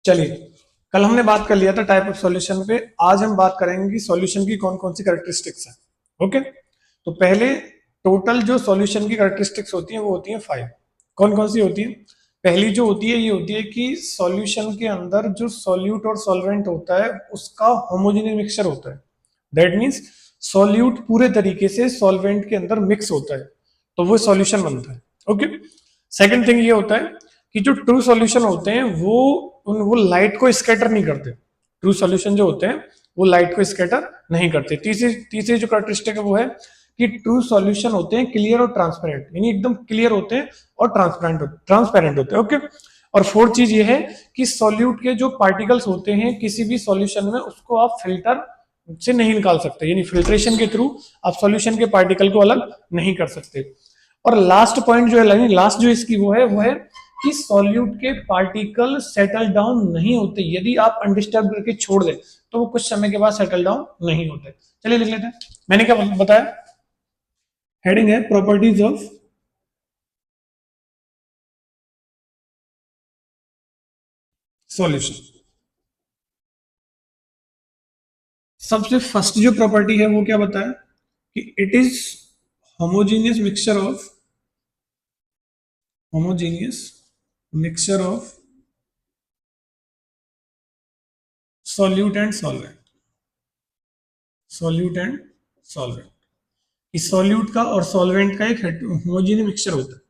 चलिए, कल हमने बात कर लिया था टाइप ऑफ सॉल्यूशन पे। आज हम बात करेंगे कि सॉल्यूशन की कौन कौन सी कैरेक्टरिस्टिक्स हैं। ओके, तो पहले टोटल जो सॉल्यूशन की कैरेक्टरिस्टिक्स होती हैं वो होती हैं 5। कौन कौन सी होती है? पहली जो होती है ये होती है कि सॉल्यूशन के अंदर जो सॉल्यूट और सॉल्वेंट होता है उसका होमोजेनियस मिक्सचर होता है। दैट मीन्स सॉल्यूट पूरे तरीके से सॉल्वेंट के अंदर मिक्स होता है, तो वो सॉल्यूशन बनता है। ओके, सेकंड थिंग ये होता है कि जो ट्रू सॉल्यूशन होते हैं वो लाइट को स्कैटर नहीं करते। ट्रू सॉल्यूशन जो होते हैं वो लाइट को स्कैटर नहीं करते। तीसरी तीसरी जो कैरेक्टरिस्टिक है वो है कि ट्रू सॉल्यूशन होते हैं क्लियर और ट्रांसपेरेंट, यानी एकदम क्लियर होते हैं और ट्रांसपेरेंट होते हैं। ओके, और फोर्थ चीज ये है कि सॉल्यूट के जो पार्टिकल्स होते हैं किसी भी सॉल्यूशन में उसको आप फिल्टर से नहीं निकाल सकते, यानी फिल्ट्रेशन के थ्रू आप सॉल्यूशन के पार्टिकल को अलग नहीं कर सकते। और लास्ट पॉइंट जो है, लास्ट जो इसकी वो है कि सॉल्यूट के पार्टिकल सेटल डाउन नहीं होते। यदि आप अनडिस्टर्ब करके छोड़ दें तो वो कुछ समय के बाद सेटल डाउन नहीं होते। चलिए लिख लेते हैं। मैंने क्या बताया? हेडिंग है प्रॉपर्टीज ऑफ सॉल्यूशन। सबसे फर्स्ट जो प्रॉपर्टी है वो क्या बताया कि it is homogeneous mixture of homogeneous mixture of solute and solvent. Solute and solvent, इस सॉल्यूट का और सॉल्वेंट का एक होमोजीनियस मिक्सचर होता है।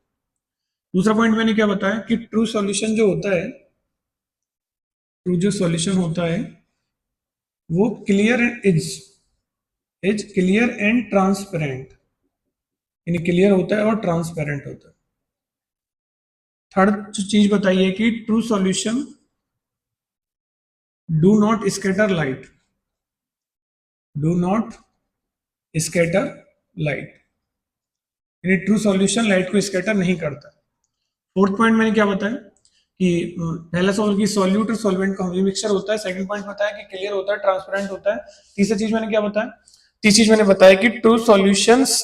दूसरा पॉइंट मैंने क्या बताया कि ट्रू सॉल्यूशन जो होता है, ट्रू जो सॉल्यूशन होता है वो clear is clear and transparent, यानी क्लियर होता है और ट्रांसपेरेंट होता है। थर्ड चीज बताइए कि true solution do not scatter light, do not scatter light, यानी ट्रू सॉल्यूशन लाइट को स्कैटर नहीं करता। फोर्थ पॉइंट मैंने क्या बताया कि पहला सॉल्व की सॉल्यूट और सॉल्वेंट का मिक्सचर होता है। सेकंड पॉइंट बताया कि क्लियर होता है, ट्रांसपेरेंट होता है। तीसरी चीज मैंने क्या बताया? तीसरी चीज मैंने बताया कि true solutions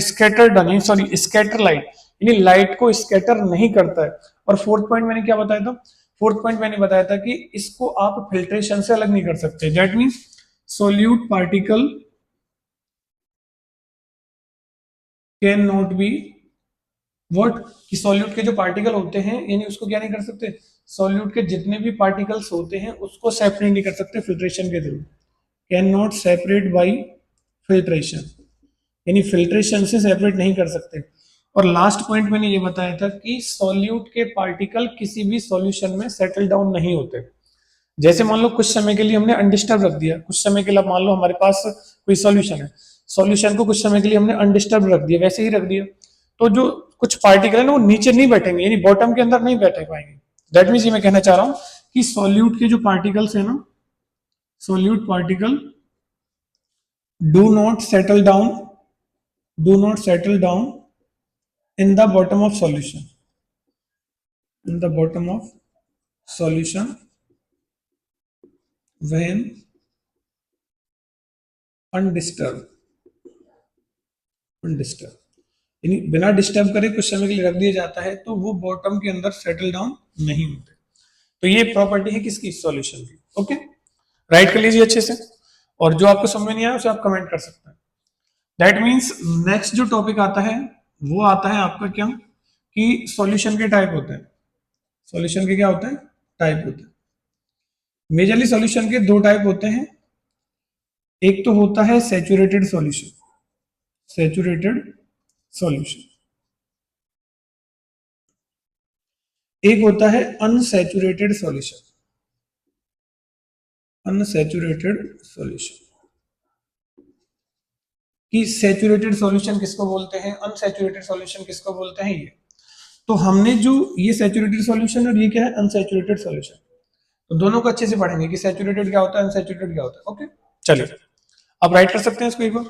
scatter done, sorry scatter light, यानी लाइट को स्कैटर नहीं करता है। और फोर्थ पॉइंट मैंने क्या बताया था? फोर्थ पॉइंट मैंने बताया था कि इसको आप फिल्ट्रेशन से अलग नहीं कर सकते। That means solute particle can not be what, कि सॉल्यूट के जो पार्टिकल होते हैं यानी उसको क्या नहीं कर सकते, सॉल्यूट के जितने भी पार्टिकल्स होते हैं उसको सेपरेट नहीं कर सकते फिल्ट्रेशन के through. Can not separate by filtration, यानी फिल्ट्रेशन से सेपरेट नहीं कर सकते। और लास्ट पॉइंट मैंने ये बताया था कि सॉल्यूट के पार्टिकल किसी भी सॉल्यूशन में सेटल डाउन नहीं होते। जैसे मान लो कुछ समय के लिए हमने अनडिस्टर्ब रख दिया, कुछ समय के लिए मान लो हमारे पास कोई सॉल्यूशन है, सॉल्यूशन को कुछ समय के लिए हमने अनडिस्टर्ब रख दिया, वैसे ही रख दिया, तो जो कुछ पार्टिकल है ना वो नीचे नहीं बैठेंगे, यानी बॉटम के अंदर नहीं बैठे पाएंगे। दैट मीन्स ये मैं कहना चाह रहा हूं कि सॉल्यूट के जो पार्टिकल्स है ना, solute particle do not settle down, do not settle down in the bottom of solution, in the bottom of solution when undisturb, undisturb, यानी बिना डिस्टर्ब करे कुछ समय के लिए रख दिया जाता है तो वो बॉटम के अंदर सेटल डाउन नहीं होते। तो ये प्रॉपर्टी है किसकी, सॉल्यूशन की। ओके, राइट कर लीजिए अच्छे से, और जो आपको समझ में नहीं आया उसे आप कमेंट कर सकते हैं। दैट मीन्स नेक्स्ट जो टॉपिक आता है वो आता है आपका क्या, कि सॉल्यूशन के टाइप होते हैं। सॉल्यूशन के क्या होते हैं, टाइप होते हैं। मेजरली सॉल्यूशन के दो टाइप होते हैं। एक तो होता है सैचुरेटेड सॉल्यूशन, सैचुरेटेड सॉल्यूशन। एक होता है अनसैचुरेटेड सॉल्यूशन, अनसैचुरेटेड सॉल्यूशन। कि सैचुरेटेड सॉल्यूशन किसको बोलते हैं, अनसैचुरेटेड सॉल्यूशन किसको बोलते हैं, ये तो हमने जो ये सैचुरेटेड सॉल्यूशन और ये क्या है, अनसैचुरेटेड सॉल्यूशन, तो दोनों को अच्छे से पढ़ेंगे कि सैचुरेटेड क्या होता है, अनसैचुरेटेड क्या होता है। ओके, चलिए आप राइट कर सकते हैं इसको एक बार।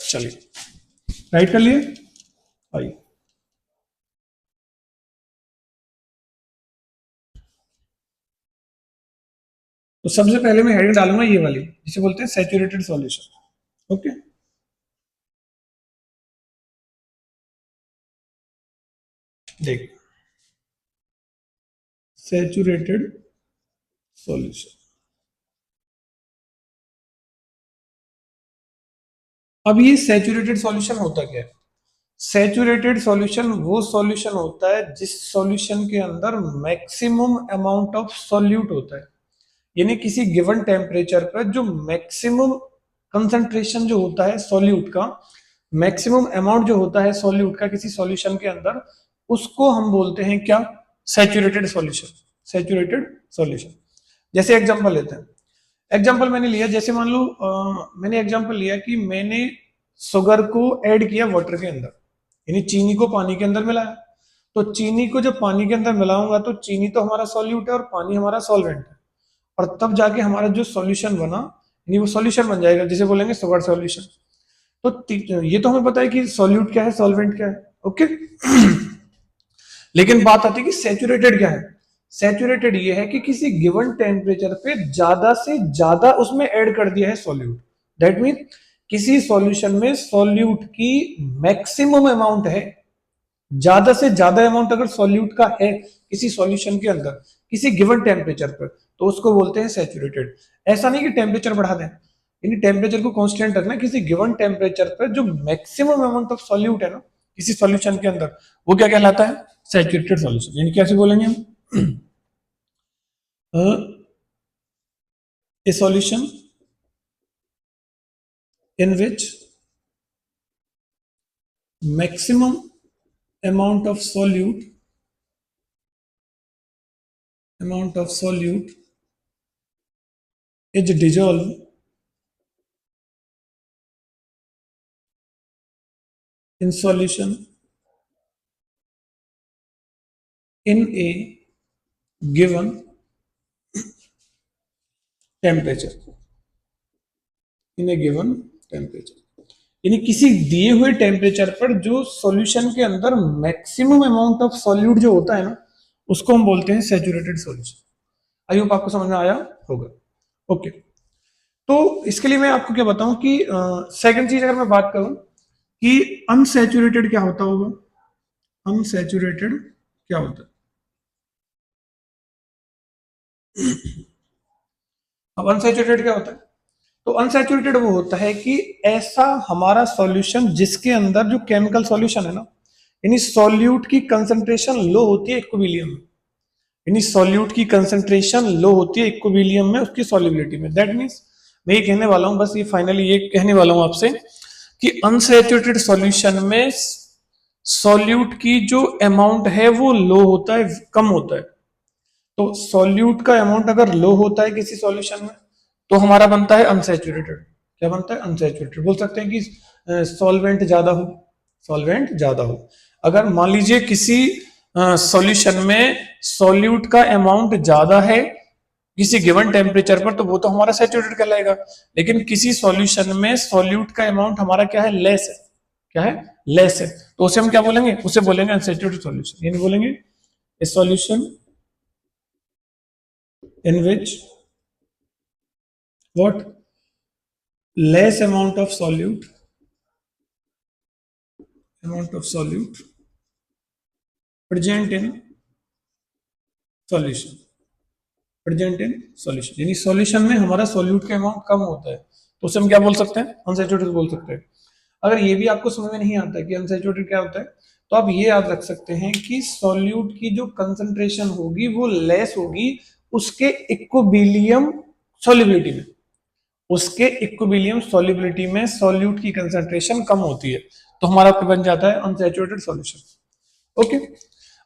चलिए राइट कर लिए, आइए। तो सबसे पहले मैं हेडिंग डालूंगा ये वाली जिसे बोलते हैं सैचुरेटेड सॉल्यूशन। ओके, देख सैचुरेटेड सॉल्यूशन। अब ये सैचुरेटेड सॉल्यूशन होता क्या है? सैचुरेटेड सॉल्यूशन वो सॉल्यूशन होता है जिस सॉल्यूशन के अंदर मैक्सिमम अमाउंट ऑफ सॉल्यूट होता है, यानी किसी गिवन टेम्परेचर पर जो मैक्सिमम कंसंट्रेशन जो होता है सॉल्यूट का, मैक्सिमम अमाउंट जो होता है सॉल्यूट का किसी सॉल्यूशन के अंदर, उसको हम बोलते हैं क्या? Saturated solution. Saturated solution. जैसे एग्जांपल लेते हैं। एग्जांपल मैंने लिया, जैसे मान लो मैंने एग्जांपल लिया कि मैंने शुगर को ऐड किया वाटर के अंदर, यानी चीनी को पानी के अंदर मिलाया। तो चीनी को जब पानी के अंदर मिलाऊंगा तो चीनी तो हमारा सॉल्यूट है और पानी हमारा सॉल्वेंट है, और तब जाके हमारा जो सॉल्यूशन बना, यानी वो सॉल्यूशन बन जाएगा जिसे बोलेंगे शुगर सॉल्यूशन। तो ये तो हमें पता है कि सॉल्यूट क्या है, सॉल्वेंट क्या है, ओके। लेकिन बात आती है कि सैचुरेटेड क्या है। सैचुरेटेड ये है कि किसी गिवन टेम्परेचर पे ज्यादा से ज्यादा उसमें ऐड कर दिया है सॉल्यूट। दैट मीन किसी सॉल्यूशन में सॉल्यूट की मैक्सिमम अमाउंट है, ज्यादा से ज्यादा अमाउंट अगर सॉल्यूट का है किसी सॉल्यूशन के अंदर किसी गिवन टेम्परेचर पर, तो उसको बोलते हैं सैचुरेटेड। ऐसा नहीं कि टेम्परेचर बढ़ा दें, यानी टेम्परेचर को कांस्टेंट रखना। किसी गिवन टेम्परेचर पर जो मैक्सिमम अमाउंट ऑफ सॉल्यूट है ना किसी सॉल्यूशन के अंदर, वो क्या कहलाता है? Saturated solution. यानी कैसे बोलेंगे हम? ए solution in which maximum amount of solute is dissolved in solution in a given temperature, in a given temperature। यानी किसी दिए हुए टेम्परेचर पर जो सॉल्यूशन के अंदर मैक्सिमम अमाउंट ऑफ सॉल्यूट जो होता है ना, उसको हम बोलते हैं सैचुरेटेड सॉल्यूशन। आई होप आपको समझ में आया होगा, ओके। तो इसके लिए मैं आपको क्या बताऊं कि सेकंड चीज अगर मैं बात करूं कि अनसैचुरेटेड क्या होता होगा। अनसैचुरेटेड क्या होता है? अब अनसैचुरेटेड क्या होता है? तो अनसैचुरेटेड वो होता है कि ऐसा हमारा सॉल्यूशन जिसके अंदर जो केमिकल सॉल्यूशन है ना, यानी सॉल्यूट की कंसंट्रेशन लो होती है इक्विलिब्रियम में, यानी सॉल्यूट की कंसंट्रेशन लो होती है इक्विलिब्रियम में उसकी सॉल्युबिलिटी में। दैट मींस मैं ये कहने वाला हूं, बस ये फाइनली ये कहने वाला हूं आपसे कि अनसैचुरेटेड सॉल्यूशन में सॉल्यूट की जो अमाउंट है वो लो होता है, कम होता है। तो सॉल्यूट का अमाउंट अगर लो होता है किसी सॉल्यूशन में तो हमारा बनता है अनसैचुरेटेड। क्या बनता है? अनसैचुरेटेड। बोल सकते हैं कि सॉल्वेंट ज्यादा हो, सॉल्वेंट ज्यादा हो। अगर मान लीजिए किसी सॉल्यूशन में सॉल्यूट का अमाउंट ज्यादा है किसी गिवन टेम्परेचर पर, तो वो तो हमारा सैचुरेटेड कहलाएगा। लेकिन किसी सॉल्यूशन में सॉल्यूट का अमाउंट हमारा क्या है? लेस है। क्या है? लेस है। तो उसे हम क्या बोलेंगे? उसे बोलेंगे अनसैचुरेटेड सॉल्यूशन। यानी बोलेंगे ए solution in which what less amount of solute present in solution, present in solution. यानी सॉल्यूशन में हमारा सॉल्यूट का अमाउंट कम होता है, तो उसे हम क्या बोल सकते हैं? अनसैचुरेटेड बोल सकते हैं। अगर ये भी आपको समझ में नहीं आता कि अनसैचुरेटेड क्या होता है, तो आप ये याद रख सकते हैं कि सॉल्यूट की जो कंसंट्रेशन होगी वो लेस होगी उसके इक्विलिब्रियम सॉल्युबिलिटी में, उसके इक्विलिब्रियम सॉल्युबिलिटी में सॉल्यूट की कंसंट्रेशन कम होती है, तो हमारा बन जाता है अनसैचुरेटेड सॉल्यूशन। ओके।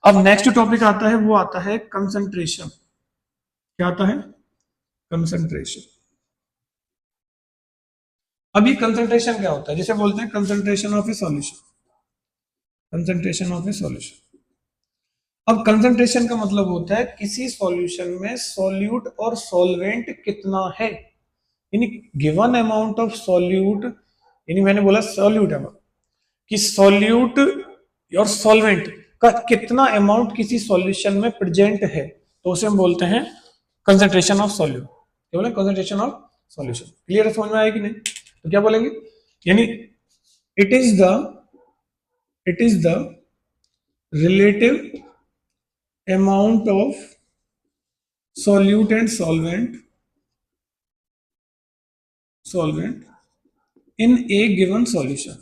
अब नेक्स्ट टॉपिक आता है, वो आता है कंसंट्रेशन। क्या आता है? कंसंट्रेशन। अब ये कंसंट्रेशन क्या होता है? जिसे बोलते हैं concentration of A solution, concentration of A solution. अब कंसंट्रेशन का मतलब होता है किसी सॉल्यूशन में सॉल्यूट और सॉल्वेंट कितना है, यानी गिवन अमाउंट ऑफ सॉल्यूट, यानी मैंने बोला सॉल्यूट है कि सॉल्यूट और सॉल्वेंट का कितना अमाउंट किसी सॉल्यूशन में प्रेजेंट है, तो उसे हम बोलते हैं कंसंट्रेशन ऑफ सॉल्यूट। क्या बोले? Concentration of solution. क्लियर है? समझ में आया कि नहीं? तो क्या बोलेंगे? यानी it is the it is the relative amount of solute and solvent in a given solution,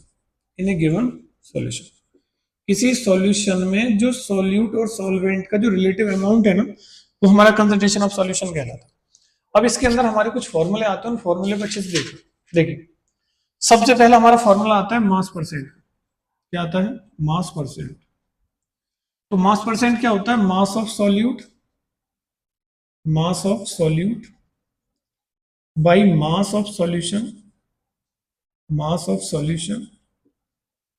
in a given solution। किसी सॉल्यूशन में जो सॉल्यूट और सॉल्वेंट का जो रिलेटिव अमाउंट है ना, वो हमारा कंसंट्रेशन ऑफ सॉल्यूशन कहलाता है। अब इसके अंदर हमारे कुछ फॉर्मूले आते हैं, उन फॉर्मूले को अच्छे से देखिए। देखिए, सबसे पहला हमारा फॉर्मूला आता है मास परसेंट। क्या आता है? मास परसेंट। तो मास परसेंट क्या होता है? Mass of solute by mass of solution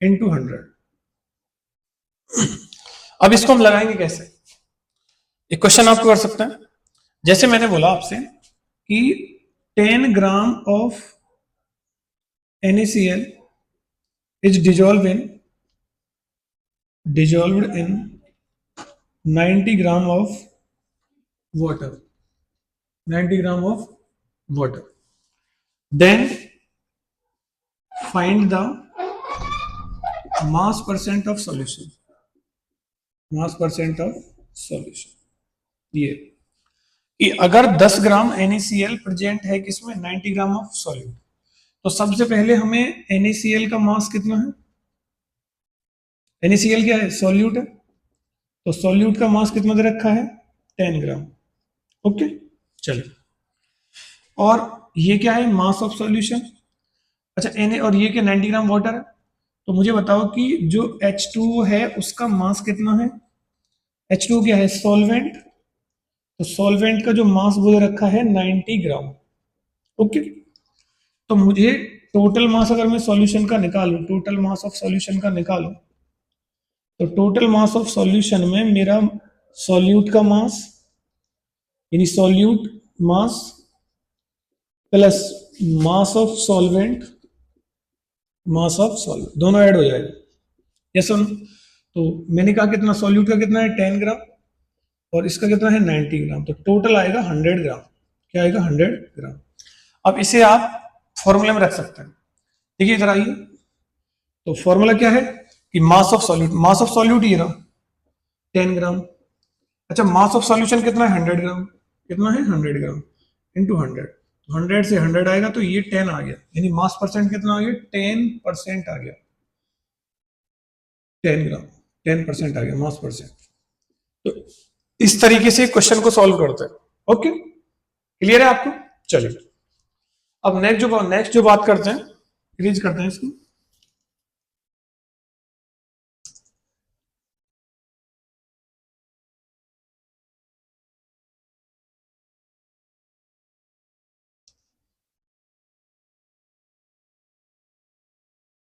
into 100। अब इसको हम लगाएंगे कैसे? एक क्वेश्चन आपको कर सकते हैं। जैसे मैंने बोला आपसे कि 10 gram of NaCl is dissolved in 90 gram of water, 90 gram of water, then find the mass percent of solution, mass percent of solution। ये कि अगर 10 ग्राम NaCl प्रेजेंट है किसमें? 90 ग्राम ऑफ सॉल्यूट, तो सबसे पहले हमें NaCl का मास कितना है? NaCl क्या है? सॉल्यूट है, तो सॉल्यूट का मास कितना दे रखा है? 10 ग्राम। ओके, चलिए। और ये क्या है? Mass of solution. अच्छा, Na और ये क्या? 90 ग्राम वाटर है। तो मुझे बताओ कि जो H2O है उसका मास कितना है? H2O क्या है? सॉल्वेंट। तो सॉल्वेंट का जो मास बोल रखा है 90 ग्राम। ओके, तो मुझे टोटल मास अगर मैं सॉल्यूशन का निकालूं, टोटल मास ऑफ सॉल्यूशन का निकालूं, तो टोटल मास ऑफ सॉल्यूशन में मेरा सॉल्यूट का मास यानी solute mass plus mass of solvent दोनों ऐड हो जाएगा। यस सुन, तो मैंने कहा कितना? सॉल्यूट का कितना है? 10 ग्राम, और इसका कितना है? 90 ग्राम, तो टोटल आएगा 100 ग्राम। क्या आएगा? 100 ग्राम। अब इसे आप फॉर्मूले में रख सकते हैं। देखिए इधर आइए, तो फॉर्मूला क्या है कि मास ऑफ सॉल्यूट ये रहा 10 ग्राम। अच्छा, मास ऑफ सॉल्यूशन कितना है? 100 ग्राम। कितना है? 100 ग्राम इंटू 100। 100 से 100 आएगा तो ये 10 आ गया, यानी मास परसेंट कितना आ गया? 10% आ गया। 10 ग्राम 10% आ गया मास परसेंट। तो इस तरीके से क्वेश्चन को सॉल्व करते हैं। ओके, क्लियर है आपको? चलिए, अब नेक्स्ट जो बात करते हैं, रीच करते हैं इसको।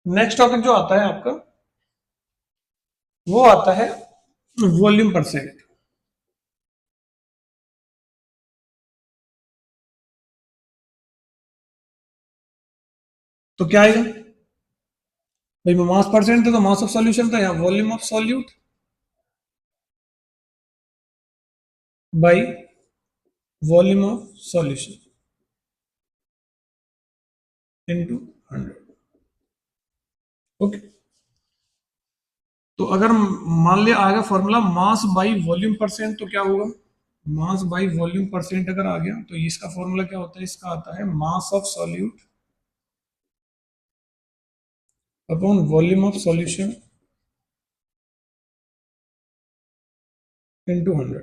नेक्स्ट टॉपिक जो आता है आपका, वो आता है वॉल्यूम परसेंट। तो क्या आएगा भाई? मास परसेंट तो मास ऑफ सॉल्यूशन था, यहाँ volume of solute by volume of solution into 100। Okay, तो अगर मान लिया आएगा formula mass by volume percent, तो क्या होगा? मास बाई वॉल्यूम परसेंट अगर आ गया तो इसका फॉर्मूला क्या होता है? इसका आता है mass of solute upon volume of solution into 100।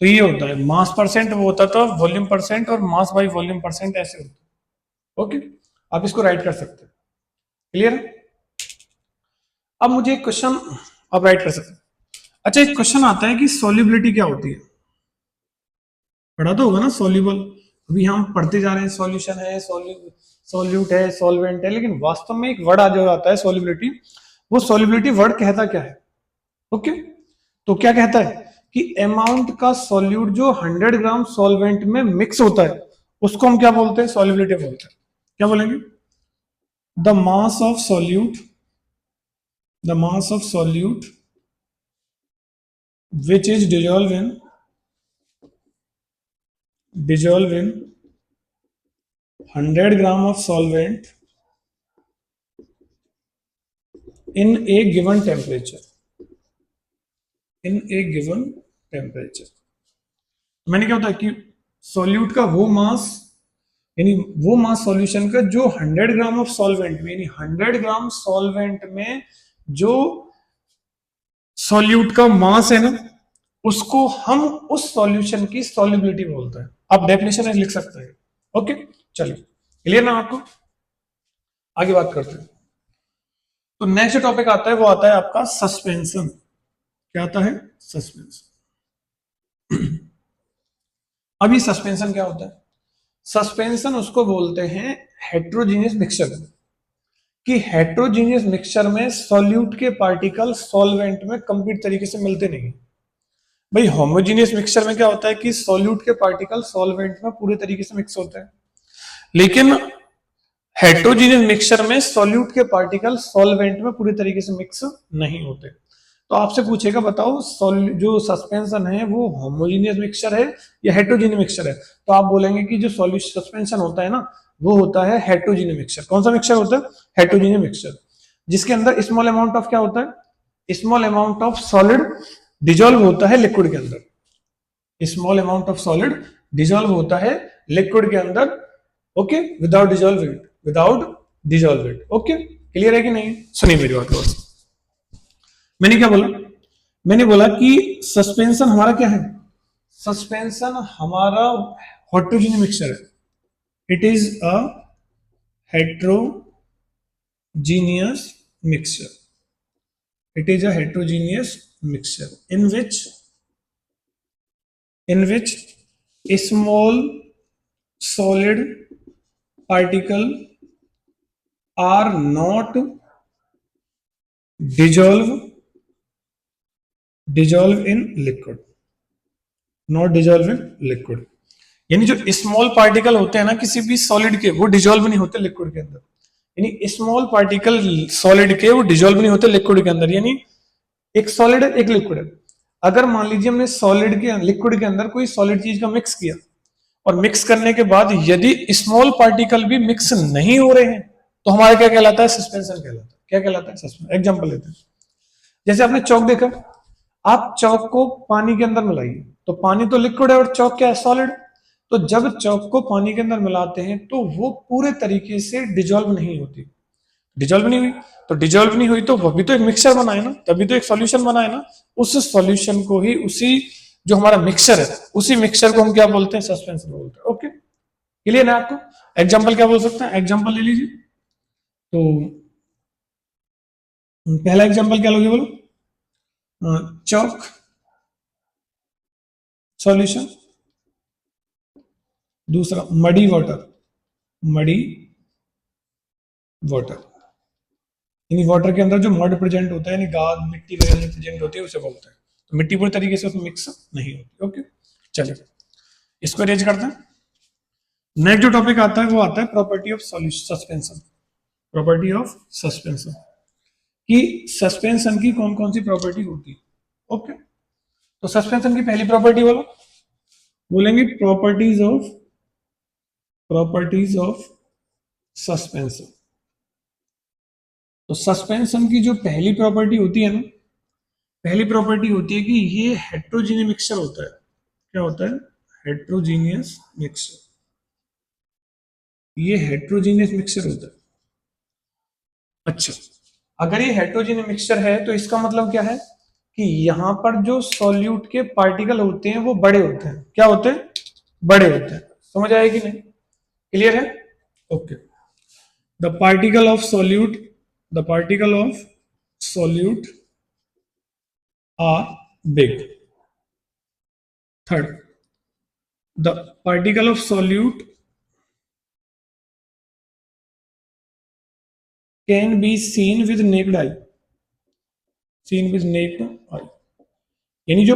तो ये होता है मास परसेंट, वो होता था वॉल्यूम परसेंट, और मास बाई वॉल्यूम परसेंट ऐसे होता है। ओके, आप इसको राइट कर सकते हैं। क्लियर? अब मुझे एक क्वेश्चन आप राइट कर सकते हैं। अच्छा, एक क्वेश्चन आता है कि सॉल्युबिलिटी क्या होती है? पढ़ा तो होगा ना सॉल्यूबल। अभी हम पढ़ते जा रहे हैं सॉल्यूशन है, सॉल्यूट है, सॉल्वेंट है, लेकिन वास्तव में एक वर्ड आ जो आता है सॉल्युबिलिटी, वो सॉल्युबिलिटी वर्ड कहता क्या है? ओके, तो क्या कहता है कि अमाउंट का सॉल्यूट जो 100 ग्राम सॉल्वेंट में मिक्स होता है उसको हम क्या बोलते हैं? सॉल्युबिलिटी बोलते हैं। क्या बोलेंगे? The mass of solute, the mass of solute which is dissolve in 100 gram of solvent in a given temperature, in a given temperature। मैंने क्या होता है कि सॉल्यूट का वो मास, यानी वो मास सॉल्यूशन का जो 100 ग्राम ऑफ सॉल्वेंट में, यानी 100 ग्राम सॉल्वेंट में जो सॉल्यूट का मास है ना, उसको हम उस सॉल्यूशन की सॉल्युबिलिटी बोलते हैं। आप डेफिनेशन लिख सकते हैं। ओके, चलिए, क्लियर ना आपको? आगे बात करते हैं। तो नेक्स्ट टॉपिक आता है, वो आता है आपका सस्पेंशन। क्या आता है? सस्पेंशन। अभी सस्पेंशन क्या होता है? सस्पेंशन उसको बोलते हैं हेट्रोजीनियस मिक्सचर, कि हेट्रोजीनियस मिक्सचर में सॉल्यूट के पार्टिकल सॉल्वेंट में कंप्लीट तरीके से मिलते नहीं। भाई होमोजीनियस मिक्सचर में क्या होता है कि सॉल्यूट के पार्टिकल सॉल्वेंट में पूरे तरीके से मिक्स होते हैं, लेकिन हेट्रोजीनियस मिक्सचर में सॉल्यूट के पार्टिकल सॉल्वेंट में पूरी तरीके से मिक्स नहीं होते। तो आपसे पूछेगा बताओ जो सस्पेंशन है वो होमोजीनियस मिक्सचर है या हेट्रोजीनियस मिक्सचर है, तो आप बोलेंगे कि जो सॉल्यूशन सस्पेंशन होता है ना, वो होता है हेट्रोजीनियस मिक्सचर। कौन सा मिक्सचर होता है? हेट्रोजीनियस मिक्सचर, जिसके अंदर स्मॉल अमाउंट ऑफ क्या होता है? Small amount of solid dissolve होता है लिक्विड के अंदर। Small amount of solid dissolve होता है लिक्विड के अंदर। Okay, without dissolve it, without dissolve it. Okay, clear है कि नहीं? सुनिए मेरी बात और। मैंने क्या बोला? मैंने बोला कि सस्पेंशन हमारा क्या है? सस्पेंशन हमारा हेट्रोजीनियस मिक्सचर है। It is a heterogeneous mixture. It is a heterogeneous mixture in which a small solid particle are not dissolve in liquid, not dissolve in liquid. यानी जो स्मॉल पार्टिकल होते हैं ना किसी भी सॉलिड के, वो डिजोल्व नहीं होते लिक्विड के अंदर। यानी स्मॉल पार्टिकल सॉलिड के वो डिजोल्व नहीं होते लिक्विड के अंदर। यानी एक सॉलिड है, एक लिक्विड है। अगर मान लीजिए हमने सॉलिड के लिक्विड के अंदर कोई सॉलिड चीज का मिक्स किया, और मिक्स करने के बाद यदि स्मॉल पार्टिकल भी मिक्स नहीं हो रहे हैं, तो हमारा क्या कहलाता है? सस्पेंशन कहलाता है। क्या कहलाता है? सस्पेंशन। एग्जांपल लेते हैं, जैसे आपने चौक देखा, आप चौक को पानी के अंदर मिलाइए, तो पानी तो लिक्विड है और चौक क्या है? सॉलिड। तो जब चौक को पानी के अंदर मिलाते हैं तो वो पूरे तरीके से डिजोल्व नहीं होती। डिजोल्व नहीं हुई, तो डिजोल्व नहीं हुई तो वो भी तो एक मिक्सचर बनाए ना, तभी तो एक सॉल्यूशन बनाए ना। उस सॉल्यूशन को ही, उसी जो हमारा मिक्सचर है, उसी मिक्सचर को हम क्या बोलते हैं? सस्पेंशन बोलते हैं। ओके, क्लियर है आपको? एग्जाम्पल क्या बोल सकते हैं? एग्जाम्पल ले लीजिए। तो पहला एग्जाम्पल क्या लोगे बोलो? चौक सॉल्यूशन। दूसरा मडी वाटर, मडी वाटर, यानी वाटर के अंदर जो मड प्रेजेंट होता है, यानी गाद मिट्टी वगैरह प्रेजेंट होती है, उसे बोलते हैं। तो मिट्टी पूरी तरीके से उसमें मिक्स नहीं होती। ओके, चलिए इसको अरेंज करते हैं। नेक्स्ट जो टॉपिक आता है वो आता है property of solution suspension. Property of suspension, कि सस्पेंशन की कौन कौन सी प्रॉपर्टी होती है। ओके, तो सस्पेंशन की पहली प्रॉपर्टी बोलो, बोलेंगे प्रॉपर्टीज ऑफ सस्पेंशन। तो सस्पेंशन की जो पहली प्रॉपर्टी होती है ना, पहली प्रॉपर्टी होती है कि ये हेट्रोजीनियस मिक्सचर होता है। क्या होता है? Heterogeneous mixture. ये हेट्रोजीनियस मिक्सचर होता है। अच्छा, अगर ये हेट्रोजीनियस मिक्सचर है तो इसका मतलब क्या है कि यहां पर जो सॉल्यूट के पार्टिकल होते हैं वो बड़े होते हैं। क्या होते हैं? बड़े होते हैं। समझ आया कि नहीं? क्लियर है? Okay, the particle of solute, the particle of solute are big. Third, the particle of solute can be seen with naked eye, seen with naked eye। यानी जो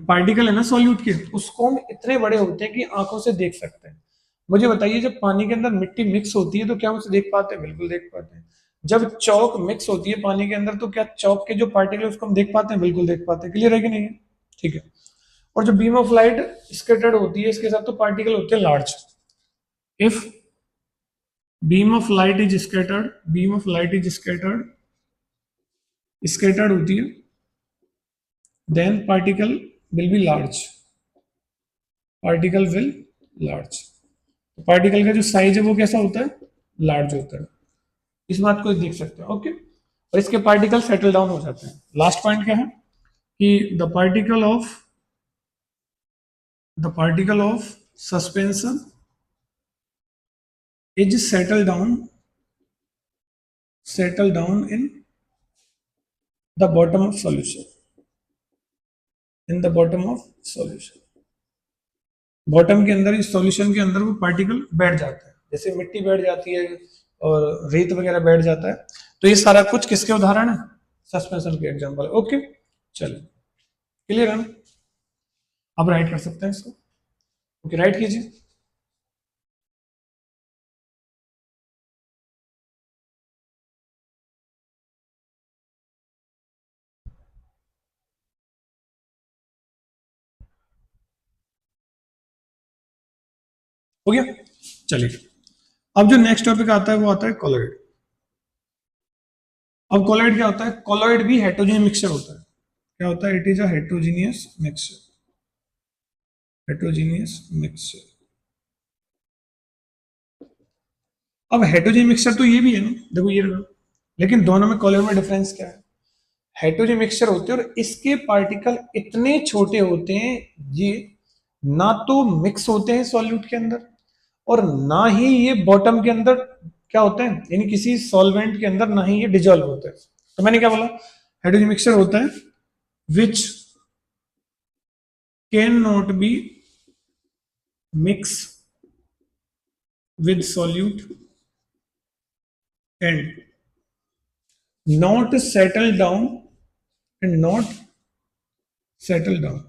पार्टिकल है ना सॉल्यूट के, उसको हम इतने बड़े होते हैं कि आंखों से देख सकते हैं। मुझे बताइए, जब पानी के अंदर मिट्टी मिक्स होती है तो क्या हम उसे देख पाते हैं? बिल्कुल देख पाते हैं। जब चौक मिक्स होती है पानी के अंदर तो क्या चौक के जो पार्टिकल है उसको हम देख पाते हैं? बिल्कुल देख पाते हैं। क्लियर है कि नहीं है? ठीक है। और जो बीम ऑफ लाइट स्कैटर्ड होती है, इसके साथ तो पार्टिकल होते हैं large. If beam of light is scattered होती है, then particle will be large। Particle will large. Particle का जो साइज है वो कैसा होता है, लार्ज होता है। इस बात को देख सकते हैं। ओके, और इसके पार्टिकल सेटल डाउन हो जाते हैं। लास्ट पॉइंट क्या है कि the particle of suspension is settle down in the bottom of solution in the bottom of solution। Bottom के अंदर, इस सॉल्यूशन के अंदर वो पार्टिकल बैठ जाता है, जैसे मिट्टी बैठ जाती है और रेत वगैरह बैठ जाता है। तो ये सारा कुछ किसके उदाहरण है, सस्पेंशन के एग्जांपल। ओके, चलिए, क्लियर है ना? अब राइट कर सकते हैं इसको। ओके, राइट कीजिए। हो गया, चलिए। अब जो नेक्स्ट टॉपिक आता है वो आता है कोलॉइड। अब कोलॉइड क्या होता है? कोलॉइड भी हेटेरोजेनियस मिक्सचर होता है। क्या होता है? It is a heterogeneous mixture. Heterogeneous mixture. अब हेटेरोजेनियस मिक्सचर तो ये भी है ना, देखो ये रहा। लेकिन दोनों में कोलॉइड में डिफरेंस क्या है? हेटेरोजेनियस मिक्सचर होते हैं और इसके पार्टिकल इतने छोटे होते हैं, ये ना तो मिक्स होते हैं सॉल्यूट के अंदर और ना ही ये बॉटम के अंदर क्या होते हैं, यानी किसी सॉल्वेंट के अंदर ना ही ये डिजोल्व होते हैं। तो मैंने क्या बोला? हेटेरोजेनियस मिक्सचर होता है which can not be mix with solute and not settle down and not settle down.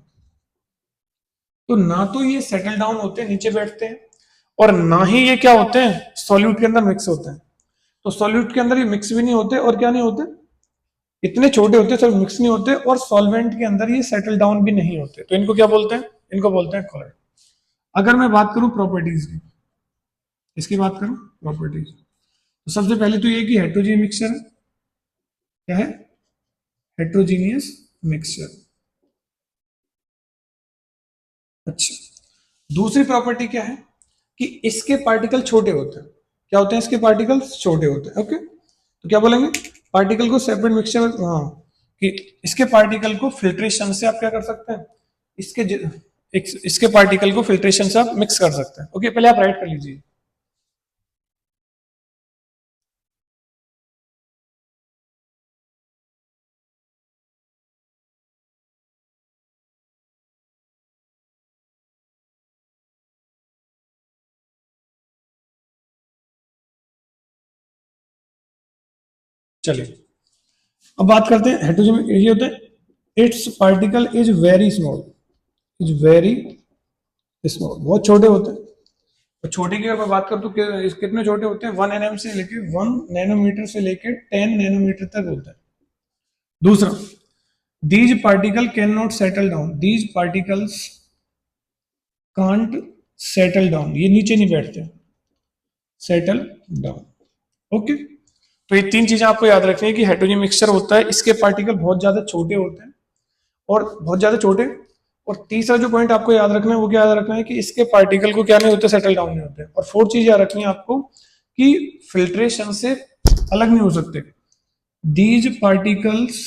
तो ना तो ये सेटल डाउन होते हैं, नीचे बैठते हैं, और ना ही ये क्या होते हैं, सॉल्यूट के अंदर मिक्स होते हैं। तो सॉल्यूट के अंदर ये मिक्स भी नहीं होते और क्या नहीं होते, इतने छोटे होते हैं, सब मिक्स नहीं होते, और सॉल्वेंट के अंदर ये सेटल डाउन भी नहीं होते। तो इनको क्या बोलते हैं? इनको बोलते हैं कोलॉइड। अगर मैं बात करूं प्रॉपर्टीज की, इसकी बात करूं प्रॉपर्टीज, तो सबसे पहले तो ये कि हेटेरोजेनियस मिक्सचर है। क्या है? Heterogeneous mixture. अच्छा, दूसरी प्रॉपर्टी क्या है कि इसके पार्टिकल छोटे होते हैं। क्या होते हैं? इसके पार्टिकल्स छोटे होते हैं। ओके, तो क्या बोलेंगे? पार्टिकल को सेपरेट मिक्सचर, हाँ, कि इसके पार्टिकल को फिल्ट्रेशन से आप क्या कर सकते हैं, इसके पार्टिकल को फिल्ट्रेशन से आप मिक्स कर सकते हैं। ओके, पहले आप राइट कर लीजिए। चलिए, अब बात करते हैं हेटेरोजेनियस। ये होते हैं it's particle is very small, is very small, बहुत छोटे होते हैं। तो छोटे की अगर मैं बात करूं तो कितने छोटे होते हैं? 1 nm से लेके 1 नैनोमीटर से लेके 10 नैनोमीटर तक होता है। दूसरा, these particle can not settle down, these particles can't settle down, ये नीचे नहीं बैठते, सेटल डाउन। ओके, तो ये तीन चीजें आपको याद रखनी है कि हेटेरोजेनियस मिक्सचर होता है, इसके पार्टिकल बहुत ज्यादा छोटे होते हैं और बहुत ज्यादा छोटे। और तीसरा जो पॉइंट आपको याद रखना है वो क्या याद रखना है कि इसके पार्टिकल को क्या नहीं होते, सेटल डाउन नहीं होते। और फोर्थ चीज याद रखनी है आपको कि फिल्ट्रेशन से अलग नहीं हो सकते। These particles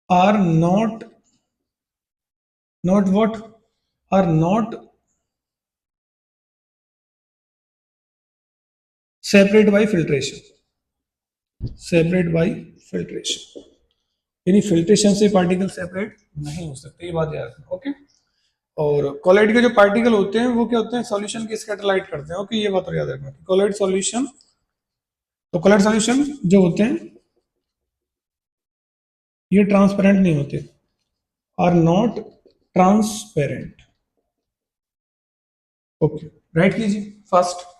are not what, are not separate by filtration, separate by filtration, यानी फिल्ट्रेशन से पार्टिकल सेपरेट नहीं हो सकते, ये बात याद रखना। ओके, और कोलाइड के जो पार्टिकल होते हैं वो क्या होते हैं, सॉल्यूशन की स्कैटरलाइट करते हैं। ओके, ये बात और याद रखना। कोलाइड सॉल्यूशन, तो कोलाइड सॉल्यूशन जो होते हैं ये ट्रांसपेरेंट नहीं होते, are not transparent. Okay, write कीजिए फर्स्ट।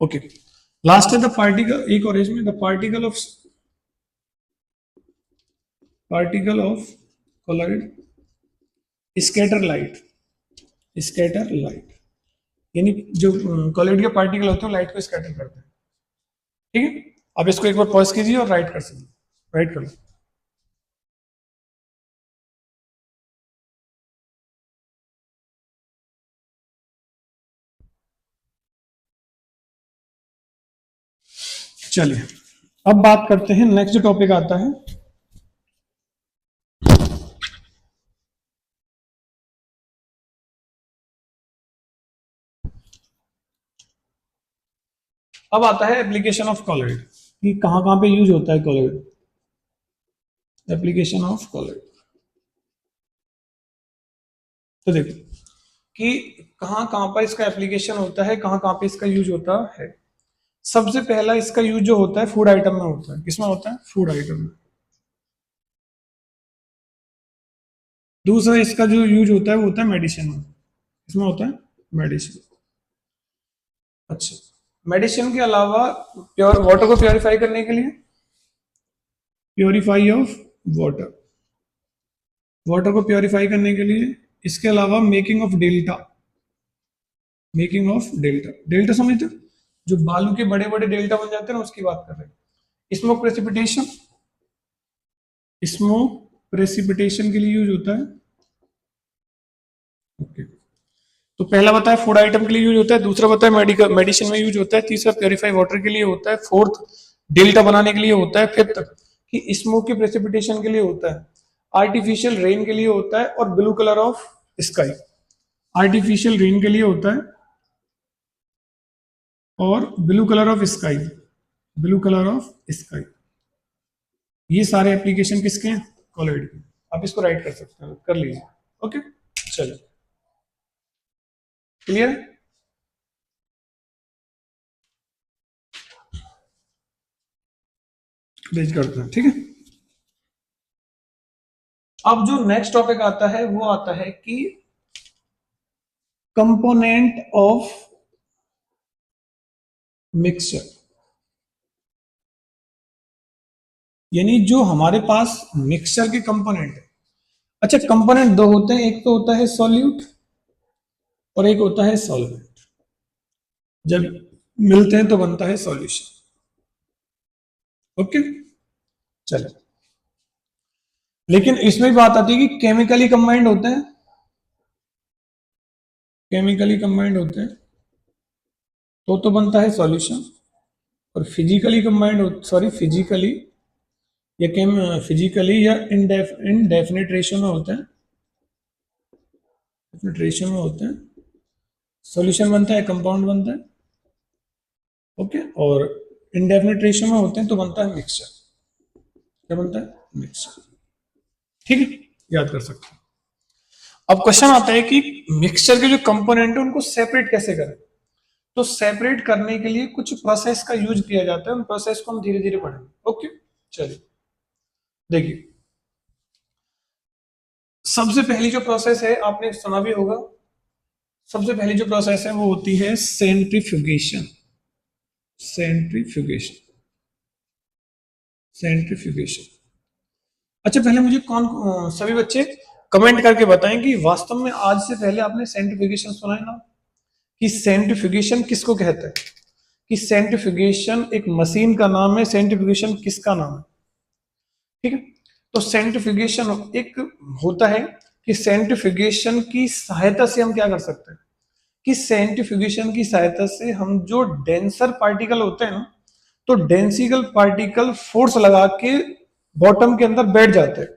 ओके, लास्ट है द पार्टिकल, एक और इसमें the particle of colloid scatter light, scatter light, यानी जो कॉलिड के पार्टिकल होते हैं लाइट को स्कैटर करते हैं। ठीक है, अब इसको एक बार पॉज कीजिए और राइट कर सकते, राइट कर लो। चलिए अब बात करते हैं, नेक्स्ट जो टॉपिक आता है अब आता है एप्लीकेशन ऑफ कॉलिड, कि कहां कहां पे यूज होता है कॉलिड। एप्लीकेशन ऑफ कॉलिड, तो देखो कि कहां कहां पर इसका एप्लीकेशन होता है, कहां कहां पे इसका यूज होता है। सबसे पहला इसका यूज जो होता है फूड आइटम में होता है। किसमें होता है? फूड आइटम में। दूसरा इसका जो यूज होता है वो होता है मेडिसिन में। इसमें होता है मेडिसिन। अच्छा, मेडिसिन के अलावा प्योर वाटर को प्योरीफाई करने के लिए, प्योरीफाई ऑफ वाटर, वाटर को प्योरीफाई करने के लिए। इसके अलावा making of delta, making of delta, delta समझते हो? जो बालू के बड़े बड़े डेल्टा बन जाते हैं ना, उसकी बात कर रहे हैं। स्मोक प्रेसिपिटेशन, स्मोक प्रेसिपिटेशन के लिए यूज होता है। ओके, तो पहला बताया फूड आइटम के लिए यूज होता है, दूसरा बताया मेडिकल मेडिसिन में यूज होता है, तीसरा प्योरीफाई वाटर के लिए होता है, फोर्थ डेल्टा बनाने के लिए होता है, फिफ्थ कि स्मोक की प्रेसिपिटेशन के लिए होता है, आर्टिफिशियल रेन के लिए होता है, और blue colour of sky, artificial rain के लिए होता है और blue colour of sky, blue colour of sky. ये सारे एप्लीकेशन किसके हैं? कॉलिड के। आप इसको राइट कर सकते हैं, कर लीजिए। ओके, चलिए, क्लियर? भेज करते हैं, ठीक है। अब जो नेक्स्ट टॉपिक आता है वो आता है कि कंपोनेंट ऑफ मिक्सचर, यानी जो हमारे पास मिक्सचर के कंपोनेंट है। अच्छा, कंपोनेंट दो होते हैं, एक तो होता है सॉल्यूट और एक होता है सॉल्वेंट। जब मिलते हैं तो बनता है सॉल्यूशन। ओके, चलो, लेकिन इसमें बात आती है कि केमिकली कंबाइंड होते हैं, केमिकली कंबाइंड होते हैं तो बनता है सॉल्यूशन, और फिजिकली कंबाइंड हो, सॉरी फिजिकली या केम फिजिकली या इनडेफिनेट रेशियो में होते हैं, डेफिनेट रेशियो में होते हैं, सॉल्यूशन बनता है, कंपाउंड बनता है। ओके, और इनडेफिनेट रेशियो में होते हैं तो बनता है मिक्सचर। क्या बनता है? मिक्सचर। ठीक है, याद कर सकते हैं। अब क्वेश्चन आता है कि मिक्सचर के जो कंपोनेंट है उनको सेपरेट कैसे करें। तो सेपरेट करने के लिए कुछ प्रोसेस का यूज किया जाता है, उन प्रोसेस को हम धीरे धीरे पढ़ेंगे। ओके, चलिए देखिए, सबसे पहली जो प्रोसेस है आपने सुना भी होगा, सबसे पहली जो प्रोसेस है वो होती है सेंट्रीफ्यूगेशन, सेंट्रीफ्यूगेशन, सेंट्रीफ्यूगेशन। अच्छा, पहले मुझे सभी बच्चे कमेंट करके बताएं कि वास्तव में आज से पहले आपने सेंट्रीफ्यूगेशन सुना है ना, कि सेंट्रीफ्यूगेशन किसको कहते हैं, कि सेंट्रीफ्यूगेशन एक मशीन का नाम है, सेंट्रीफ्यूगेशन किसका नाम है। ठीक है, तो सेंट्रीफ्यूगेशन एक होता है कि सेंट्रीफ्यूगेशन की सहायता से हम क्या कर सकते हैं, कि सेंट्रीफ्यूगेशन की सहायता से हम जो डेंसर पार्टिकल होते हैं ना, तो डेंसिकल पार्टिकल फोर्स लगा के बॉटम के अंदर बैठ जाते हैं,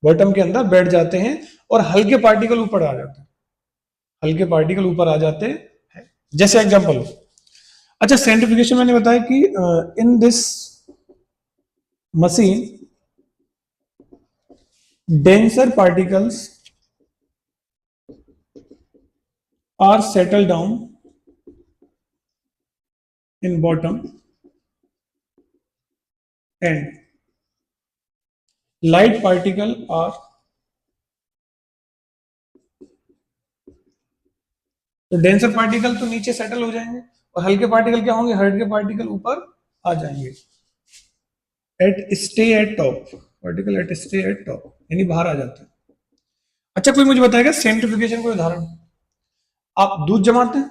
बॉटम के अंदर बैठ जाते हैं, और हल्के पार्टिकल ऊपर आ जाते हैं, हल्के पार्टिकल ऊपर आ जाते हैं। जैसे एग्जांपल, अच्छा सेंट्रीफ्यूगेशन मैंने बताया कि in this machine denser particles are settled down in bottom and light particle are, तो डेंसर पार्टिकल तो नीचे सेटल हो जाएंगे और हल्के पार्टिकल क्या होंगे, हल्के पार्टिकल ऊपर आ जाएंगे। At stay at top, particle at stay at top, यानी बाहर आ जाते हैं। अच्छा, कोई मुझे बताएगा सेंट्रीफ्यूगेशन कोई उदाहरण। आप दूध जमाते हैं,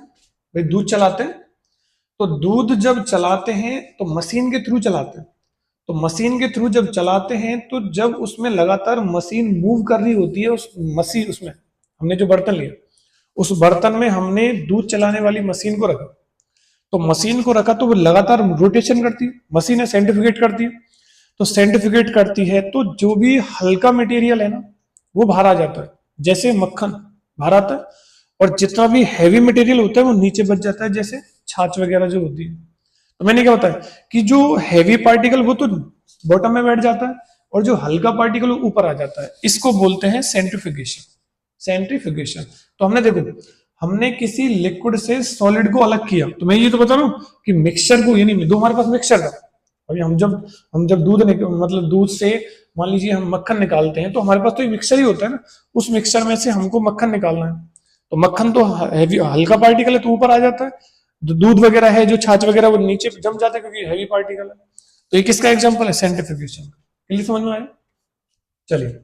भाई दूध चलाते हैं, तो दूध जब चलाते हैं तो मशीन के थ्रू चलाते हैं। तो मशीन के थ्रू जब चलाते हैं तो जब उसमें लगातार मशीन मूव कर रही होती है, उस मशीन उसमें हमने जो बर्तन लिया, उस बर्तन में हमने दूध चलाने वाली मशीन को रखा। तो मशीन को रखा तो वो लगातार रोटेशन करती है, मशीन है सेंट्रीफ्यूगेट करती है। तो सेंट्रीफ्यूगेट करती है तो जो भी हल्का मटेरियल है ना वो बाहर आ जाता है, जैसे मक्खन बाहर आता है। और जितना भी हैवी मटेरियल होता है वो नीचे बच जाता है, जैसे छाछ वगैरह जो होती है। तो मैंने क्या बताया कि जो हैवी पार्टिकल वो तो बॉटम में बैठ जाता है, और जो हल्का पार्टिकल वो ऊपर आ जाता है। इसको बोलते हैं सेंट्रीफ्यूगेशन। सेंट्रीफ्यूगेशन। तो हमने देखो, हमने किसी लिक्विड से सॉलिड को अलग किया। तो मैं ये तो बता रहा हूँ कि मिक्सचर को, यानी दो हमारे पास मिक्सचर था। अभी हम जब मतलब दूध से मान लीजिए हम मक्खन निकालते हैं, तो हमारे पास तो एक मिक्सचर ही होता है ना। उस मिक्सचर में से हमको मक्खन निकालना है, तो मक्खन तो हैवी हल्का पार्टिकल है तो ऊपर आ जाता है। दूध वगैरह है जो छाछ वगैरह वो नीचे जम जाता है क्योंकि हैवी पार्टिकल है। तो ये किसका एग्जांपल है? सेंट्रीफ्यूगेशन। क्लियर समझ में आया? चलिए,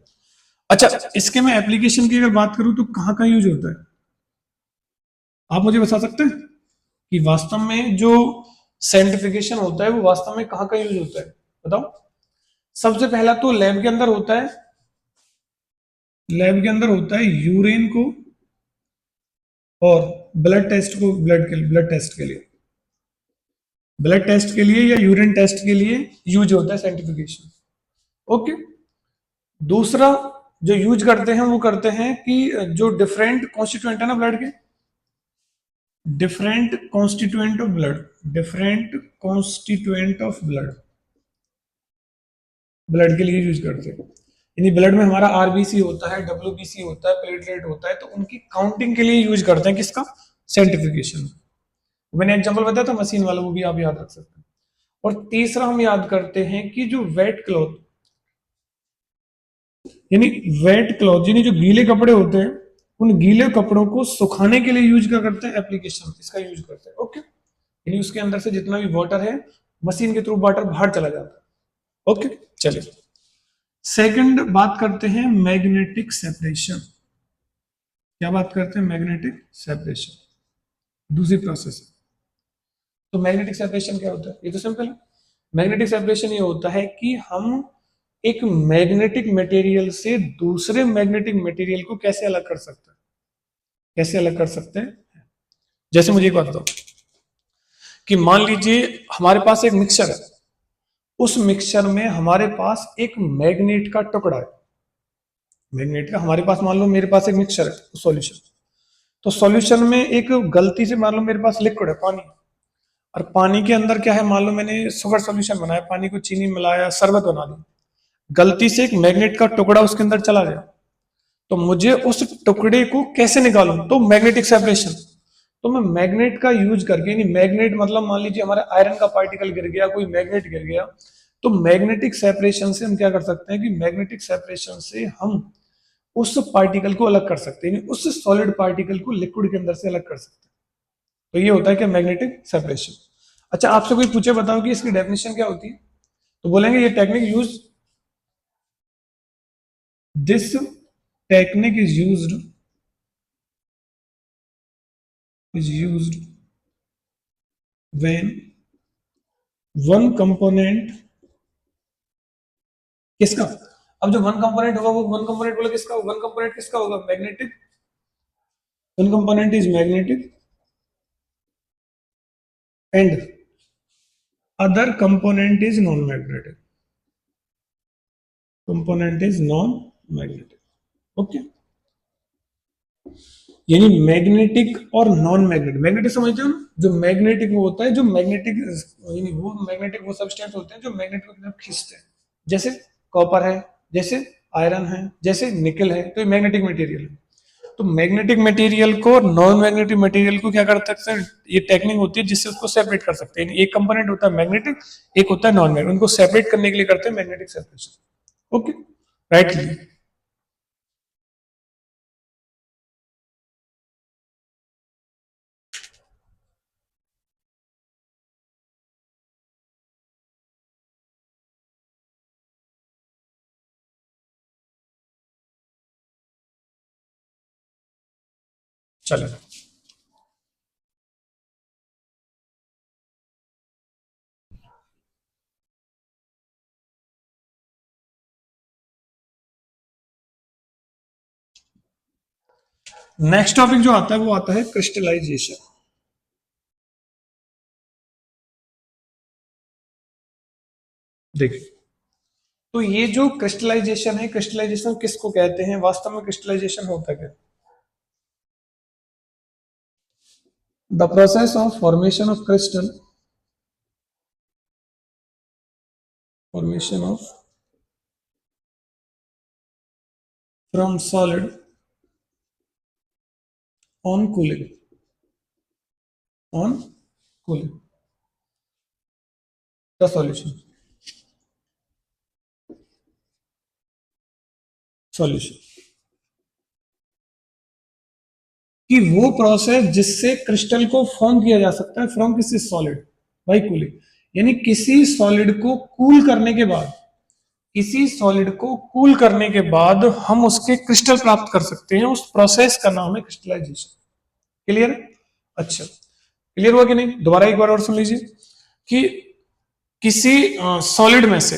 अच्छा इसके मैं एप्लीकेशन की अगर बात करूं तो कहाँ कहाँ यूज होता है, आप मुझे बता सकते हैं कि वास्तव में जो सेंट्रीफिकेशन होता है वो वास्तव में कहाँ कहाँ यूज होता है? बताओ। सबसे पहला तो लैब के अंदर होता है। लैब के अंदर होता है यूरिन को और ब्लड टेस्ट को, ब्लड टेस्ट के लिए, ब्लड टेस्ट के लिए या यूरिन टेस्ट के लिए यूज होता है सेंट्रीफिकेशन। ओके। दूसरा जो यूज करते हैं वो करते हैं कि जो डिफरेंट कॉन्स्टिट्यूएंट है ना ब्लड के, different constituent of blood, different constituent of blood, blood के लिए यूज करते हैं। यानी ब्लड में हमारा आरबीसी होता है, डब्ल्यूबीसी होता है, प्लेटलेट होता है, तो उनकी काउंटिंग के लिए यूज करते हैं किसका? सेंट्रीफिकेशन। मैंने एग्जांपल बताया था मशीन वाला, वो भी आप याद रख सकते हैं। और तीसरा हम याद करते हैं कि जो वेट क्लॉथ, यानी वेट क्लॉथ यानी जो गीले कपड़े होते हैं, उन गीले कपड़ों को सुखाने के लिए यूज क्या करते हैं? एप्लीकेशन इसका यूज करते हैं। ओके। यानी उसके अंदर से जितना भी वाटर है, मशीन के थ्रू वाटर बाहर चला जाता है। ओके। चलिए, सेकंड बात करते हैं मैग्नेटिक सेपरेशन। क्या बात करते हैं? मैग्नेटिक सेपरेशन, दूसरी प्रोसेस है। तो मैग्नेटिक सेपरेशन क्या होता है? ये तो सिंपल है। मैग्नेटिक सेपरेशन ये होता है कि हम एक मैग्नेटिक मटेरियल से दूसरे मैग्नेटिक मटेरियल को कैसे अलग कर सकते हैं? कैसे अलग कर सकते हैं? जैसे मुझे एक बात बताओ कि मान लीजिए हमारे पास एक मिक्सचर है, उस मिक्सचर में हमारे पास एक मैग्नेट का टुकड़ा है। मैग्नेट का हमारे पास, मान लो मेरे पास एक मिक्सचर है सॉल्यूशन, तो सॉल्यूशन में एक गलती से मान लो मेरे पास लिक्विड है पानी, और पानी के अंदर क्या है, मान लो मैंने शुगर सॉल्यूशन बनाया, पानी को चीनी मिलाया, शरबत बना दी, गलती से एक मैग्नेट का टुकड़ा उसके अंदर चला गया। तो मुझे उस टुकड़े को कैसे निकालूं? तो मैग्नेटिक सेपरेशन। तो मैं मैग्नेट का यूज करके, यानी मैग्नेट मतलब मान लीजिए हमारा आयरन का पार्टिकल गिर गया, कोई मैग्नेट गिर गया, तो मैग्नेटिक सेपरेशन से हम क्या कर सकते हैं कि मैग्नेटिक सेपरेशन से हम उस पार्टिकल को अलग कर सकते हैं, उस सॉलिड पार्टिकल को लिक्विड के अंदर से अलग कर सकते हैं। तो ये होता है कि मैग्नेटिक सेपरेशन। अच्छा, आपसे कोई पूछे बताओ कि इसकी डेफिनेशन क्या होती है, तो बोलेंगे ये technique use, this technique is used when one component, किसका? अब जो वन कंपोनेंट होगा वो वन कंपोनेंट बोला किसका? वन कंपोनेंट किसका होगा? Magnetic. One component is magnetic and other component is non magnetic, component is non magnetic. Okay. यानी मैग्नेटिक और नॉन मैग्नेटिक, मैग्नेटिक समझते हो ना? जो मैग्नेटिक वो होता है जो मैग्नेटिक, यानी वो मैग्नेटिक वो सब्सटेंस होते हैं जो मैग्नेट को तरफ खींचते हैं, जैसे कॉपर है, जैसे आयरन है, जैसे निकल है, तो ये मैग्नेटिक मटेरियल है। तो मैग्नेटिक मटेरियल को नॉन मैग्नेटिक मटेरियल को क्या कर सकते हैं? ये टेक्निक होती है जिससे उसको सेपरेट कर सकते हैं। एक कंपोनेंट होता है मैग्नेटिक, एक होता है नॉन मैग्नेटिक, उनको सेपरेट करने के लिए करते हैं मैग्नेटिक सेपरेशन। Okay, right. चलो। नेक्स्ट टॉपिक जो आता है वो आता है क्रिस्टलाइजेशन। देखिए, तो ये जो क्रिस्टलाइजेशन है, क्रिस्टलाइजेशन किसको कहते हैं, वास्तव में क्रिस्टलाइजेशन होता क्या? The process of formation of crystal, formation of from solid on cooling, on cooling the solution, solution कि वो प्रोसेस जिससे क्रिस्टल को फॉर्म किया जा सकता है फ्रॉम किसी सॉलिड बाई कूलिंग, यानी किसी सॉलिड को कूल करने के बाद, किसी सॉलिड को कूल करने के बाद हम उसके क्रिस्टल प्राप्त कर सकते हैं, उस प्रोसेस का नाम है क्रिस्टलाइजेशन। क्लियर? अच्छा, क्लियर हुआ कि नहीं? दोबारा एक बार और सुन लीजिए कि किसी सॉलिड में से,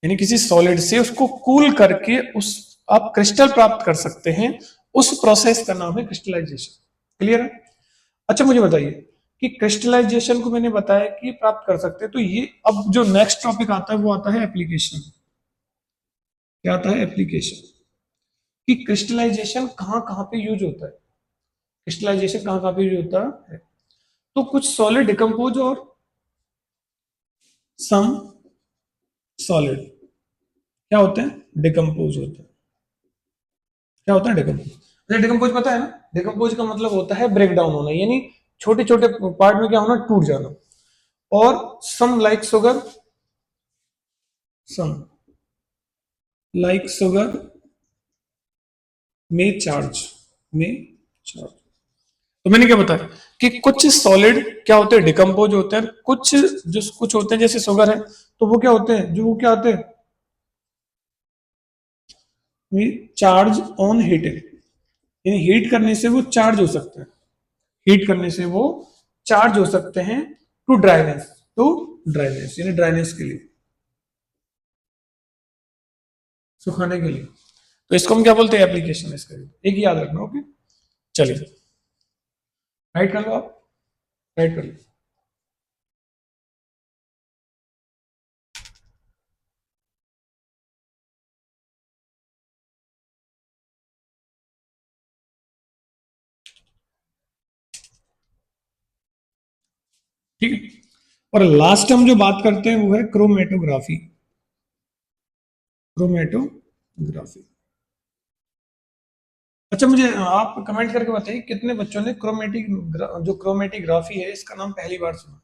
यानी किसी सॉलिड से उसको कूल करके उस आप क्रिस्टल प्राप्त कर सकते हैं, उस प्रोसेस का नाम है क्रिस्टलाइजेशन। क्लियर है? अच्छा, मुझे बताइए कि क्रिस्टलाइजेशन को मैंने बताया कि प्राप्त कर सकते हैं, तो ये अब जो नेक्स्ट टॉपिक आता है वो आता है एप्लीकेशन। क्या आता है? एप्लीकेशन। कि क्रिस्टलाइजेशन कहां कहां पे यूज होता है, क्रिस्टलाइजेशन कहां कहां पे यूज होता है। तो कुछ सॉलिड डिकम्पोज और सम सॉलिड क्या होते हैं? डिकम्पोज होते हैं। क्या होता है? डिकम्पोज। अच्छा, डिकम्पोज पता है ना? डिकम्पोज का मतलब होता है ब्रेक डाउन होना, यानी छोटे छोटे पार्ट में क्या होना? टूट जाना। और some like sugar, some like sugar में चार्ज, में चार्ज। तो मैंने क्या बताया कि कुछ सॉलिड क्या होते हैं? डिकम्पोज होते हैं। कुछ होते हैं जैसे शुगर है, तो वो क्या होते हैं? जो वो क्या होते हैं? चार्ज ऑन हीटिंग, यानी हीट करने से वो चार्ज हो सकते हैं, हीट करने से वो चार्ज हो सकते हैं टू ड्राइनेस, टू ड्राइनेस यानी ड्राइनेस के लिए, सुखाने के लिए। तो इसको हम क्या बोलते हैं? एप्लीकेशन। इसका एक ही याद रखना। ओके, चलिए राइट कर लो आप, राइट कर लो। ठीक है, और लास्ट हम जो बात करते हैं वो है क्रोमेटोग्राफी, क्रोमेटोग्राफी। अच्छा, मुझे आप कमेंट करके बताइए कितने बच्चों ने जो क्रोमेटिग्राफी है इसका नाम पहली बार सुना।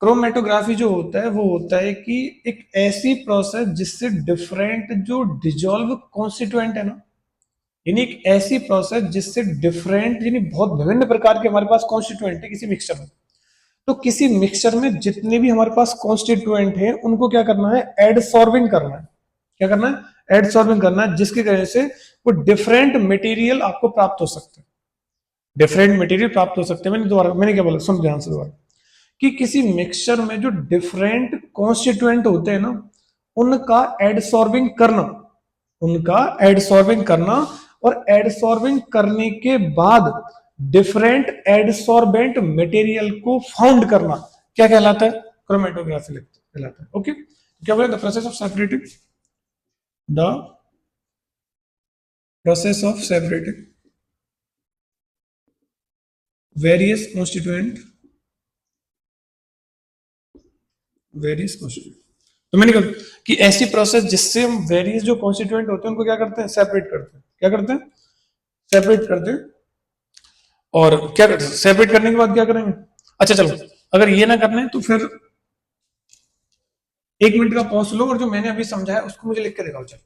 क्रोमेटोग्राफी जो होता है वो होता है कि एक ऐसी प्रोसेस जिससे डिफरेंट जो डिजॉल्व कॉन्स्टिट्यूएंट है ना, यानी एक ऐसी प्रोसेस जिससे डिफरेंट यानी बहुत विभिन्न प्रकार के हमारे पास कॉन्स्टिट्यूएंट है किसी मिक्सचर में। तो किसी मिक्सचर में जितने भी हमारे पास कॉन्स्टिट्यूएंट है उनको क्या करना है? एडसॉर्बिंग करना है। क्या करना है? एडसॉर्बिंग करना है, जिसकी वजह से वो डिफरेंट मटेरियल आपको प्राप्त हो सकते हैं, डिफरेंट मटेरियल प्राप्त हो सकते हैं। मैंने क्या बोला? सुन ध्यान से दोबारा कि किसी मिक्सचर में जो डिफरेंट कॉन्स्टिट्यूएंट होते हैं ना, उनका एडसॉर्बिंग करना, उनका एडसॉर्बिंग करना, और एडसॉर्बिंग करने के बाद डिफरेंट एडसॉर्बेंट मटेरियल को फाउंड करना क्या कहलाता है? क्रोमेटोग्राफी कहलाता है। ओके, क्या बोले? The process of separating, the process of separating various constituent, various constituent. तो मैंने कहा कि ऐसी प्रोसेस जिससे हम वेरियस जो कॉन्स्टिट्यूएंट होते हैं उनको क्या करते हैं? सेपरेट करते हैं। क्या करते हैं? सेपरेट करते हैं। और क्या करते हैं? सेपरेट करने के बाद क्या करेंगे? अच्छा चलो, अगर ये ना करना है तो फिर 1 मिनट का पॉज लो और जो मैंने अभी समझाया उसको मुझे लिख के दिखाओ। चलो,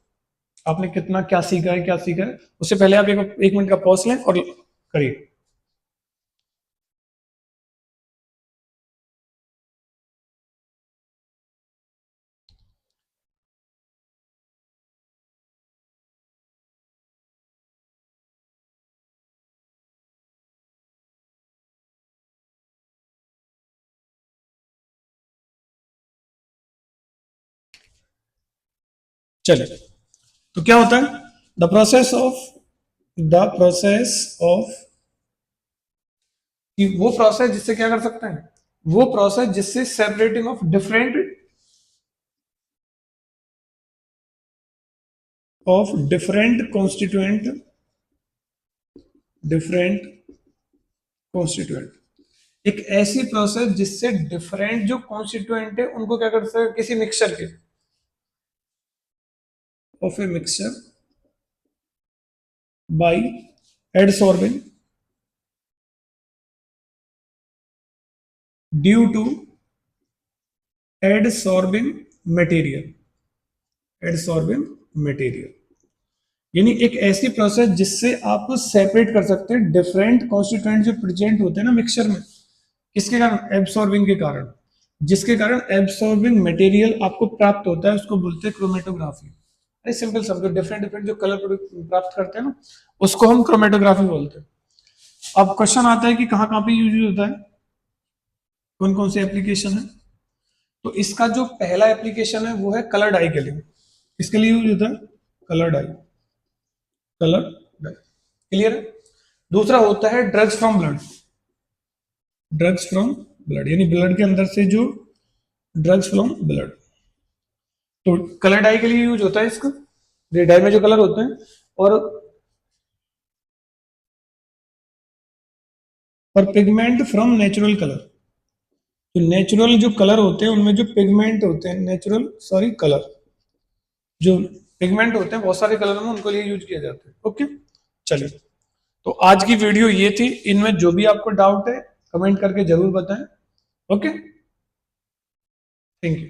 आपने कितना क्या सीखा है, क्या सीखा है, उससे पहले आप 1 मिनट का पॉज लें और करिए। चलिए, तो क्या होता है? The process of the process of, कि वो प्रोसेस जिससे क्या कर सकते हैं, वो प्रोसेस जिससे सेपरेटिंग ऑफ डिफरेंट कॉन्स्टिट्यूएंट, एक ऐसी प्रोसेस जिससे डिफरेंट जो कॉन्स्टिट्यूएंट है उनको क्या कर सकते हैं, किसी मिक्सचर के, of a mixture by adsorbing due to adsorbing adsorbing material, यानी एक ऐसी प्रोसेस जिससे आप सेपरेट कर सकते हैं डिफरेंट कॉन्स्टिट्यूएंट जो प्रेजेंट होते हैं ना मिक्सचर में, किसके कारण, एब्सॉर्बिंग के कारण, जिसके कारण एब्सॉर्बिंग मटेरियल आपको प्राप्त होता है, उसको बोलते हैं क्रोमेटोग्राफी। अरे सिंपल समझो, डिफरेंट डिफरेंट जो कलर प्राप्त करते हैं ना, उसको हम क्रोमेटोग्राफी बोलते हैं। अब क्वेश्चन आता है कि कहाँ कहाँ पे यूज होता है, कौन कौन से एप्लीकेशन है। तो इसका जो पहला एप्लीकेशन है वो है कलर डाई के लिए। किसके लिए यूज होता है, colour dye, colour dye, clear है। दूसरा होता है drugs from blood, drugs from blood यानी ब्लड के अंदर से जो ड्रग्स फ्रॉम ब्लड, तो कलर डाई के लिए यूज होता है इसका, ये डाई में जो कलर होते हैं। और पिगमेंट फ्रॉम नेचुरल कलर, तो नेचुरल जो कलर होते हैं उनमें जो पिगमेंट होते हैं, नेचुरल सॉरी कलर, जो पिगमेंट होते हैं बहुत सारे कलर में, उनको लिए यूज किया जाता है। ओके, चलिए, तो आज की वीडियो ये थी। इनमें जो भी आपको डाउट है कमेंट करके जरूर बताएं। Okay, thank you.